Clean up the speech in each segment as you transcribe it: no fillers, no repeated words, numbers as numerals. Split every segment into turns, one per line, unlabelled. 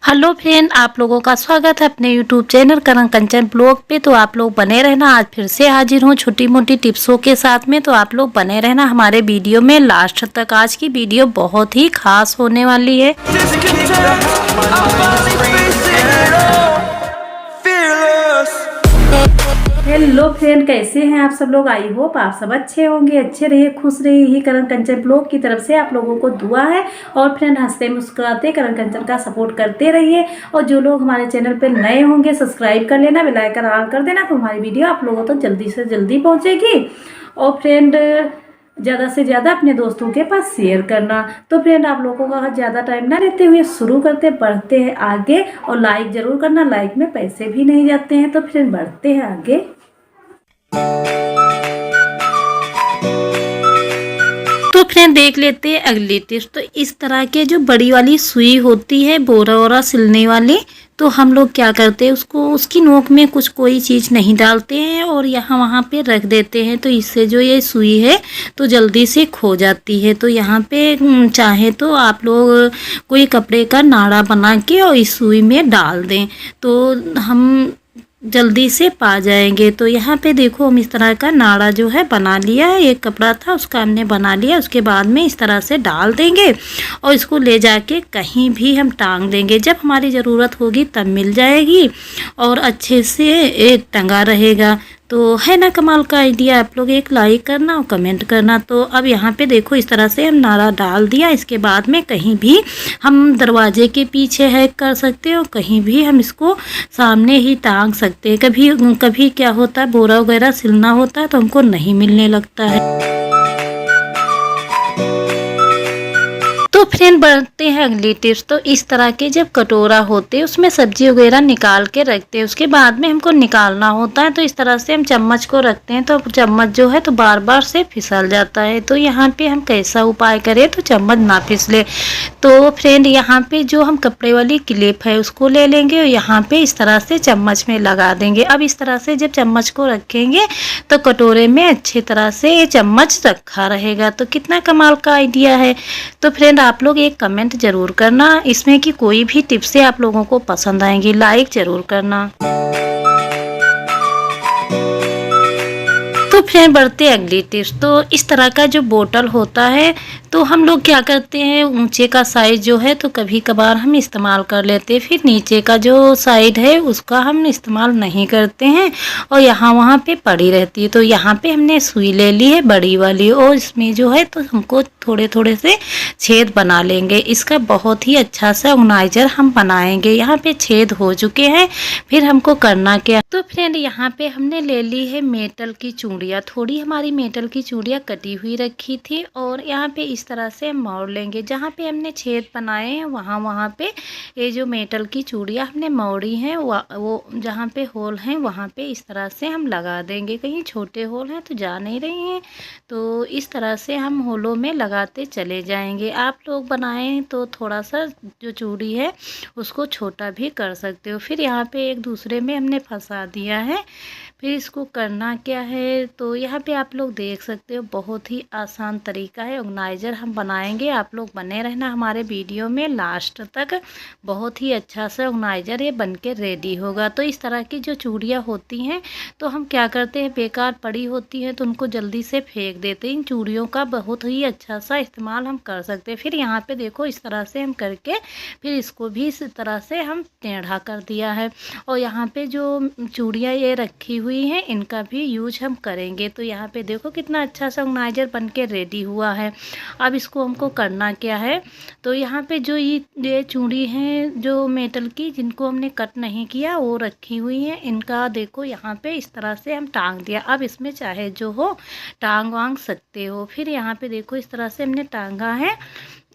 Hello friend, आप लोगों का स्वागत है अपने यूट्यूब चैनल करण कंचन ब्लॉग पे। तो आप लोग बने रहना, आज फिर से हाजिर हूँ छोटी मोटी टिप्सों के साथ में। तो आप लोग बने रहना हमारे वीडियो में लास्ट तक। आज की वीडियो बहुत ही खास होने वाली है। हेलो फ्रेंड, कैसे हैं आप सब लोग? आई होप आप सब अच्छे होंगे, अच्छे रहिए, खुश रहिए। यही करण कंचन ब्लॉग की तरफ से आप लोगों को दुआ है। और फ्रेंड, हंसते मुस्कुराते करण कंचन का सपोर्ट करते रहिए। और जो लोग हमारे चैनल पे नए होंगे, सब्सक्राइब कर लेना, बेल आइकन ऑन कर देना, तो हमारी वीडियो आप लोगों तक जल्दी से जल्दी पहुँचेगी। और फ्रेंड, ज़्यादा से ज़्यादा अपने दोस्तों के पास शेयर करना। तो फ्रेंड, आप लोगों का ज़्यादा टाइम ना लेते हुए शुरू करते बढ़ते हैं आगे। और लाइक ज़रूर करना, लाइक में पैसे भी नहीं जाते हैं। तो फ्रेंड, बढ़ते हैं आगे। तो फ्रेंड, देख लेते हैं अगली टिप्स। तो इस तरह के जो बड़ी वाली सुई होती है, बोरा वोरा सिलने वाली, तो हम लोग क्या करते हैं, उसको उसकी नोक में कुछ कोई चीज़ नहीं डालते हैं और यहाँ वहाँ पे रख देते हैं। तो इससे जो ये सुई है तो जल्दी से खो जाती है। तो यहाँ पे चाहे तो आप लोग कोई कपड़े का नाड़ा बना के और इस सुई में डाल दें, तो हम जल्दी से पा जाएंगे। तो यहाँ पे देखो, हम इस तरह का नाड़ा जो है बना लिया है। एक कपड़ा था उसका हमने बना लिया। उसके बाद में इस तरह से डाल देंगे और इसको ले जाके कहीं भी हम टांग देंगे। जब हमारी ज़रूरत होगी तब मिल जाएगी और अच्छे से एक टंगा रहेगा। तो है ना कमाल का आइडिया? आप लोग एक लाइक करना और कमेंट करना। तो अब यहाँ पे देखो, इस तरह से हम नाड़ा डाल दिया। इसके बाद में कहीं भी हम दरवाजे के पीछे हैक कर सकते हो, कहीं भी हम इसको सामने ही टांग सकते हैं। कभी कभी क्या होता है, बोरा वगैरह सिलना होता है तो हमको नहीं मिलने लगता है। तो फ्रेंड, बढ़ते हैं अगली टिप्स। तो इस तरह के जब कटोरा होते हैं उसमें सब्जी वगैरह निकाल के रखते हैं, उसके बाद में हमको निकालना होता है। तो इस तरह से हम चम्मच को रखते हैं तो चम्मच जो है तो बार बार से फिसल जाता है। तो यहाँ पे हम कैसा उपाय करें तो चम्मच ना फिसले। तो फ्रेंड, यहाँ पे जो हम कपड़े वाली क्लिप है उसको ले लेंगे और यहाँ पे इस तरह से चम्मच में लगा देंगे। अब इस तरह से जब चम्मच को रखेंगे तो कटोरे में अच्छी तरह से ये चम्मच रखा रहेगा। तो कितना कमाल का आइडिया है। तो फ्रेंड, आप लोग एक कमेंट जरूर करना इसमें कि कोई भी टिप्स आप लोगों को पसंद आएंगी, लाइक जरूर करना। तो फ्रेंड, बढ़ते अगली टिप्स। तो इस तरह का जो बोतल होता है तो हम लोग क्या करते हैं, ऊंचे का साइड जो है तो कभी कभार हम इस्तेमाल कर लेते हैं, फिर नीचे का जो साइड है उसका हम इस्तेमाल नहीं करते हैं और यहाँ वहाँ पे पड़ी रहती है। तो यहाँ पे हमने सुई ले ली है बड़ी वाली और इसमें जो है तो हमको थोड़े थोड़े से छेद बना लेंगे। इसका बहुत ही अच्छा सा ऑर्गेनाइजर हम बनाएंगे। यहाँ पे छेद हो चुके हैं। फिर हमको करना क्या, तो फ्रेंड यहाँ पे हमने ले ली है मेटल की चूड़ियाँ। थोड़ी हमारी मेटल की चूड़ियाँ कटी हुई रखी थी और यहाँ पे इस तरह से हम मोड़ लेंगे। जहाँ पे हमने छेद बनाए हैं वहाँ पे ये जो मेटल की चूड़ियाँ हमने मोड़ी हैं वो जहाँ पे होल हैं वहाँ पे इस तरह से हम लगा देंगे। कहीं छोटे होल हैं तो जा नहीं रही हैं, तो इस तरह से हम होलों में लगाते चले जाएंगे। आप लोग बनाएं तो थोड़ा सा जो चूड़ी है उसको छोटा भी कर सकते हो। फिर यहाँ पे एक दूसरे में हमने फंसा दिया है। फिर इसको करना क्या है, तो यहाँ पे आप लोग देख सकते हो, बहुत ही आसान तरीका है। ऑर्गेनाइजर हम बनाएंगे, आप लोग बने रहना हमारे वीडियो में लास्ट तक। बहुत ही अच्छा सा ऑर्गेनाइजर ये बन के रेडी होगा। तो इस तरह की जो चूड़ियाँ होती हैं तो हम क्या करते हैं, बेकार पड़ी होती हैं तो उनको जल्दी से फेंक देते हैं। इन चूड़ियों का बहुत ही अच्छा सा इस्तेमाल हम कर सकते हैं। फिर यहाँ पे देखो, इस तरह से हम करके फिर इसको भी इस तरह से हम टेढ़ा कर दिया है। और यहाँ पे जो चूड़ियाँ ये रखी हुई हैं इनका भी यूज हम करेंगे। तो यहाँ पे देखो कितना अच्छा सा ऑर्गेनाइजर बन के रेडी हुआ है। अब इसको हमको करना क्या है, तो यहाँ पे जो ये चूड़ी हैं जो मेटल की, जिनको हमने कट नहीं किया वो रखी हुई हैं। इनका देखो यहाँ पे इस तरह से हम टांग दिया। अब इसमें चाहे जो हो टांग वांग सकते हो। फिर यहाँ पे देखो इस तरह से हमने टांगा है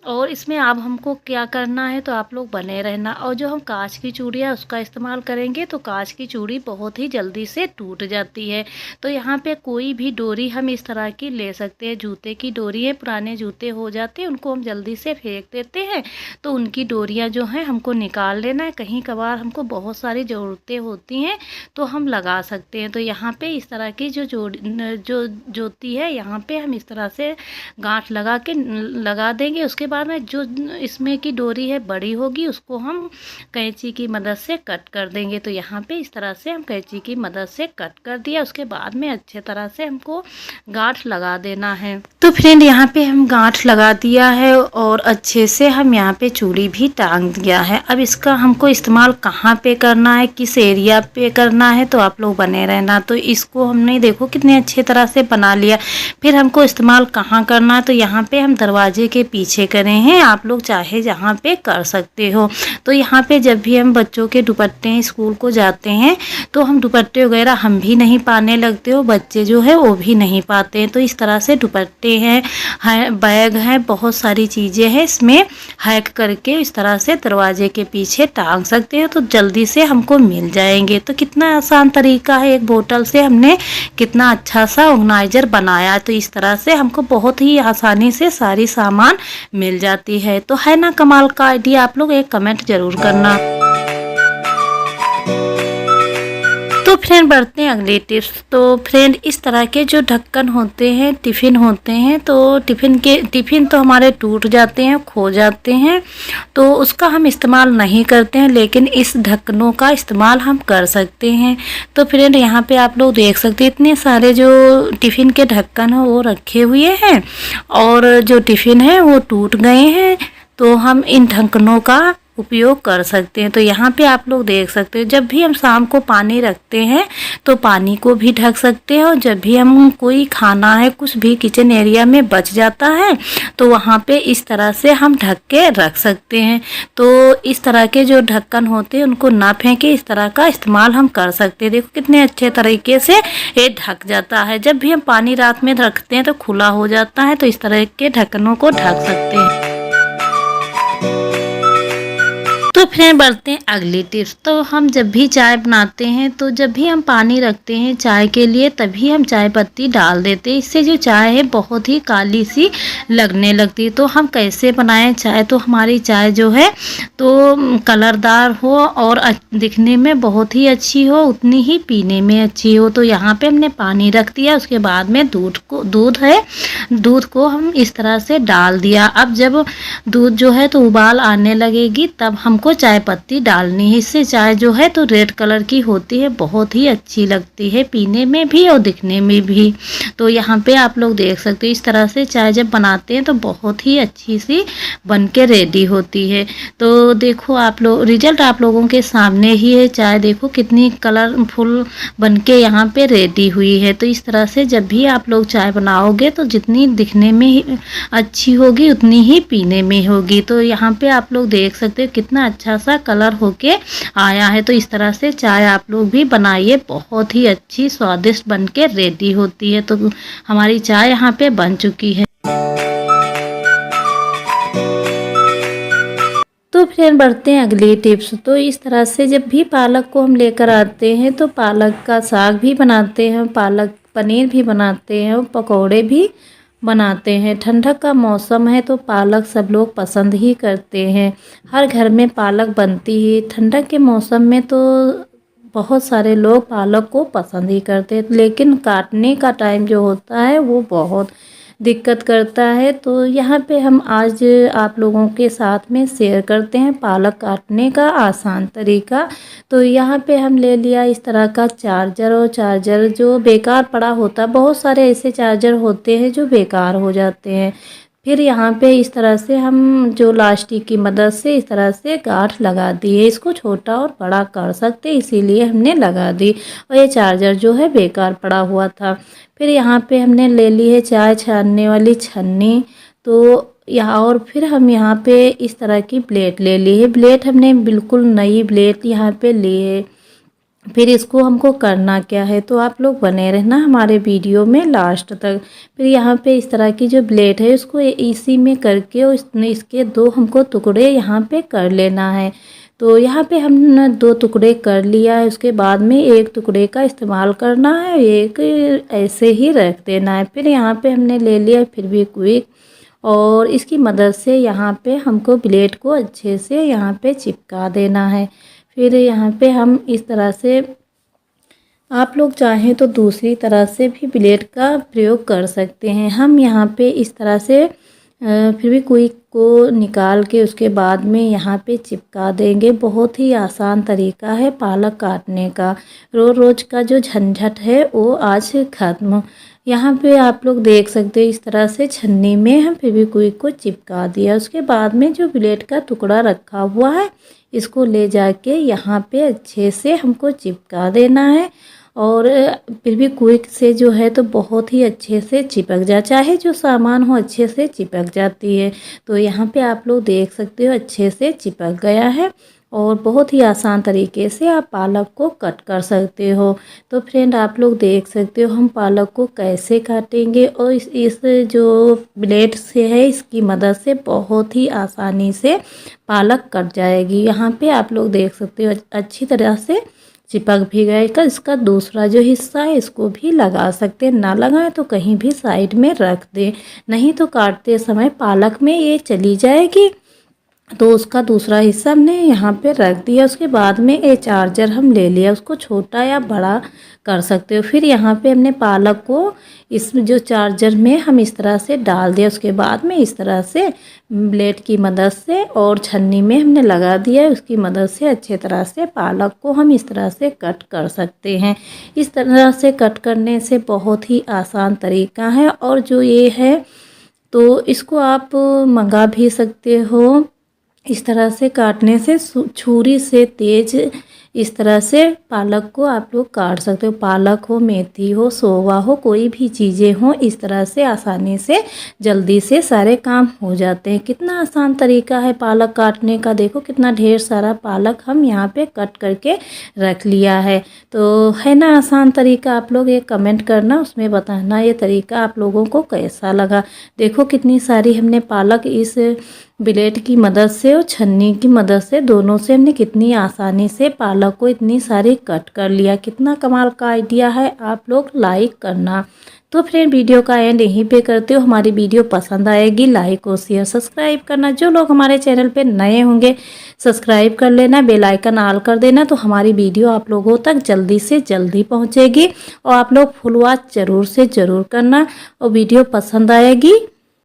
और इसमें अब हमको क्या करना है, तो आप लोग बने रहना। और जो हम कांच की चूड़ियाँ उसका इस्तेमाल करेंगे तो कांच की चूड़ी बहुत ही जल्दी से टूट जाती है। तो यहाँ पे कोई भी डोरी हम इस तरह की ले सकते हैं। जूते की डोरी है, पुराने जूते हो जाते हैं उनको हम जल्दी से फेंक देते हैं, तो उनकी डोरियाँ जो हैं हमको निकाल लेना है। कहीं कभार हमको बहुत सारी ज़रूरतें होती हैं तो हम लगा सकते हैं। तो यहाँ पे इस तरह की जो जोती है यहाँ पे हम इस तरह से गांठ लगा देंगे। उसके बाद में जो इसमें की डोरी है बड़ी होगी उसको हम कैंची की मदद से कट कर देंगे। तो यहाँ पे इस तरह से हम कैंची की मदद से कट कर दिया। उसके बाद में अच्छे तरह से हमको गांठ लगा देना है। तो फ्रेंड यहाँ पे हम गांठ लगा दिया है और अच्छे से हम यहाँ पे चूड़ी भी टांग दिया है। अब इसका हमको इस्तेमाल कहाँ पे करना है, किस एरिया पे करना है, तो आप लोग बने रहना। तो इसको हमने देखो कितने अच्छे तरह से बना लिया। फिर हमको इस्तेमाल कहाँ करना है, तो यहाँ पे हम दरवाजे के पीछे करे हैं। आप लोग चाहे जहाँ पे कर सकते हो। तो यहाँ पे जब भी हम बच्चों के दुपट्टे स्कूल को जाते हैं तो हम दुपट्टे वगैरह हम भी नहीं पाने लगते हो, बच्चे जो है वो भी नहीं पाते हैं। तो इस तरह से दुपट्टे हैं, बैग हैं, बहुत सारी चीज़ें हैं, इसमें हैक करके इस तरह से दरवाजे के पीछे टांग सकते हैं तो जल्दी से हमको मिल जाएंगे। तो कितना आसान तरीका है, एक बोतल से हमने कितना अच्छा सा ऑर्गेनाइजर बनाया। तो इस तरह से हमको बहुत ही आसानी से सारी सामान मिल जाती है। तो है ना कमाल का आइडिया, आप लोग एक कमेंट जरूर करना। तो फ्रेंड बढ़ते हैं अगले टिप्स। तो फ्रेंड इस तरह के जो ढक्कन होते हैं, टिफ़िन होते हैं, तो टिफ़िन तो हमारे टूट जाते हैं, खो जाते हैं, तो उसका हम इस्तेमाल नहीं करते हैं, लेकिन इस ढक्कनों का इस्तेमाल हम कर सकते हैं। तो फ्रेंड यहाँ पे आप लोग देख सकते हैं इतने सारे जो टिफ़िन के ढक्कन हैं वो रखे हुए हैं और जो टिफ़िन है वो टूट गए हैं। तो हम इन ढक्कनों का उपयोग कर सकते हैं। तो यहाँ पे आप लोग देख सकते हो जब भी हम शाम को पानी रखते हैं तो पानी को भी ढक सकते हैं और जब भी हम कोई खाना है कुछ भी किचन एरिया में बच जाता है तो वहाँ पे इस तरह से हम ढक के रख सकते हैं। तो इस तरह के जो ढक्कन होते हैं उनको ना फेंके, इस तरह का इस्तेमाल हम कर सकते हैं। देखो कितने अच्छे तरीके से ये ढक जाता है। जब भी हम पानी रात में रखते हैं तो खुला हो जाता है, तो इस तरह के ढक्कनों को ढक सकते हैं। तो फ्रेंड बढ़ते हैं अगली टिप्स। तो हम जब भी चाय बनाते हैं तो जब भी हम पानी रखते हैं चाय के लिए तभी हम चाय पत्ती डाल देते हैं। इससे जो चाय है बहुत ही काली सी लगने लगती है। तो हम कैसे बनाएं चाय, तो हमारी चाय जो है तो कलरदार हो और दिखने में बहुत ही अच्छी हो, उतनी ही पीने में अच्छी हो। तो यहाँ पे हमने पानी रख दिया, उसके बाद में दूध को हम इस तरह से डाल दिया। अब जब दूध जो है तो उबाल आने लगेगी तब हमको चाय पत्ती डालनी है। इससे चाय जो है तो रेड कलर की होती है, बहुत ही अच्छी लगती है पीने में भी और दिखने में भी। तो यहाँ पे आप लोग देख सकते हो इस तरह से चाय जब बनाते हैं तो बहुत ही अच्छी सी बन के रेडी होती है। तो देखो आप लोग रिजल्ट आप लोगों के सामने ही है। चाय देखो कितनी कलरफुल बन के यहाँ पे रेडी हुई है। तो इस तरह से जब भी आप लोग चाय बनाओगे तो जितनी दिखने में अच्छी होगी उतनी ही पीने में होगी। तो यहाँ पे आप लोग देख सकते हो कितना अच्छा सा कलर होके आया है। तो इस तरह से चाय आप लोग भी बनाइए, बहुत ही अच्छी स्वादिष्ट बन के रेडी होती है। तो हमारी चाय यहाँ पे बन चुकी है। तो फिर बढ़ते हैं अगली टिप्स। तो इस तरह से जब भी पालक को हम लेकर आते हैं तो पालक का साग भी बनाते हैं, पालक पनीर भी बनाते हैं, पकौड़े भी बनाते हैं। ठंडक का मौसम है तो पालक सब लोग पसंद ही करते हैं, हर घर में पालक बनती ही। ठंडक के मौसम में तो बहुत सारे लोग पालक को पसंद ही करते हैं, लेकिन काटने का टाइम जो होता है वो बहुत दिक्कत करता है। तो यहाँ पे हम आज आप लोगों के साथ में शेयर करते हैं पालक काटने का आसान तरीका। तो यहाँ पे हम ले लिया इस तरह का चार्जर, और चार्जर जो बेकार पड़ा होता है, बहुत सारे ऐसे चार्जर होते हैं जो बेकार हो जाते हैं। फिर यहाँ पे इस तरह से हम जो लास्टिक की मदद से इस तरह से गांठ लगा दिए। इसको छोटा और बड़ा कर सकते इसीलिए हमने लगा दी, और ये चार्जर जो है बेकार पड़ा हुआ था। फिर यहाँ पे हमने ले ली है चाय छानने वाली छन्नी। तो यहाँ और फिर हम यहाँ पे इस तरह की प्लेट ले ली है। प्लेट हमने बिल्कुल नई प्लेट यहाँ पे ली है। फिर इसको हमको करना क्या है, तो आप लोग बने रहना हमारे वीडियो में लास्ट तक। फिर यहाँ पे इस तरह की जो ब्लेड है उसको इसी में करके और इसके दो हमको टुकड़े यहाँ पे कर लेना है। तो यहाँ पे हमने 2 टुकड़े कर लिया है, उसके बाद में एक टुकड़े का इस्तेमाल करना है, एक ऐसे ही रख देना है। फिर यहाँ पे हमने ले लिया फिर भी क्विक, और इसकी मदद से यहाँ पे हमको ब्लेड को अच्छे से यहाँ पे चिपका देना है। फिर यहाँ पे हम इस तरह से, आप लोग चाहें तो दूसरी तरह से भी ब्लेड का प्रयोग कर सकते हैं। हम यहाँ पे इस तरह से फिर भी क्विक को निकाल के उसके बाद में यहाँ पे चिपका देंगे। बहुत ही आसान तरीका है पालक काटने का। रोज़ का जो झंझट है वो आज ख़त्म। यहाँ पे आप लोग देख सकते हो इस तरह से छन्नी में हम फेविक्विक को चिपका दिया। उसके बाद में जो ब्लेड का टुकड़ा रखा हुआ है इसको ले जाके यहाँ पे अच्छे से हमको चिपका देना है। और फिर भी क्विक से जो है तो बहुत ही अच्छे से चिपक जा, चाहे जो सामान हो अच्छे से चिपक जाती है। तो यहाँ पे आप लोग देख सकते हो अच्छे से चिपक गया है और बहुत ही आसान तरीके से आप पालक को कट कर सकते हो। तो फ्रेंड आप लोग देख सकते हो हम पालक को कैसे काटेंगे और इस जो ब्लेड से है इसकी मदद से बहुत ही आसानी से पालक कट जाएगी। यहाँ पे आप लोग देख सकते हो अच्छी तरह से चिपक भी गए। इसका दूसरा जो हिस्सा है इसको भी लगा सकते हैं, ना लगाएं तो कहीं भी साइड में रख दें, नहीं तो काटते समय पालक में ये चली जाएगी। तो उसका दूसरा हिस्सा हमने यहाँ पे रख दिया। उसके बाद में ये चार्जर हम ले लिया, उसको छोटा या बड़ा कर सकते हो। फिर यहाँ पे हमने पालक को इस जो चार्जर में हम इस तरह से डाल दिया। उसके बाद में इस तरह से ब्लेड की मदद से और छन्नी में हमने लगा दिया है, उसकी मदद से अच्छे तरह से पालक को हम इस तरह से कट कर सकते हैं। इस तरह से कट करने से बहुत ही आसान तरीका है। और जो ये है तो इसको आप मंगा भी सकते हो। इस तरह से काटने से छुरी से तेज इस तरह से पालक को आप लोग काट सकते हो। पालक हो, मेथी हो, सोवा हो, कोई भी चीज़ें हो, इस तरह से आसानी से जल्दी से सारे काम हो जाते हैं। कितना आसान तरीका है पालक काटने का। देखो कितना ढेर सारा पालक हम यहाँ पे कट करके रख लिया है। तो है ना आसान तरीका। आप लोग ये कमेंट करना, उसमें बताना ये तरीका आप लोगों को कैसा लगा। देखो कितनी सारी हमने पालक इस ब्लेड की मदद से और छन्नी की मदद से दोनों से हमने कितनी आसानी से पालक को इतनी सारी कट कर लिया। कितना कमाल का आइडिया है। आप लोग लाइक करना। तो फ्रेंड वीडियो का एंड यहीं पे करते हो। हमारी वीडियो पसंद आएगी लाइक और शेयर सब्सक्राइब करना। जो लोग हमारे चैनल पे नए होंगे सब्सक्राइब कर लेना, बेल आइकन ऑल कर देना, तो हमारी वीडियो आप लोगों तक जल्दी से जल्दी पहुँचेगी। और आप लोग फुल वॉच ज़रूर से ज़रूर करना और वीडियो पसंद आएगी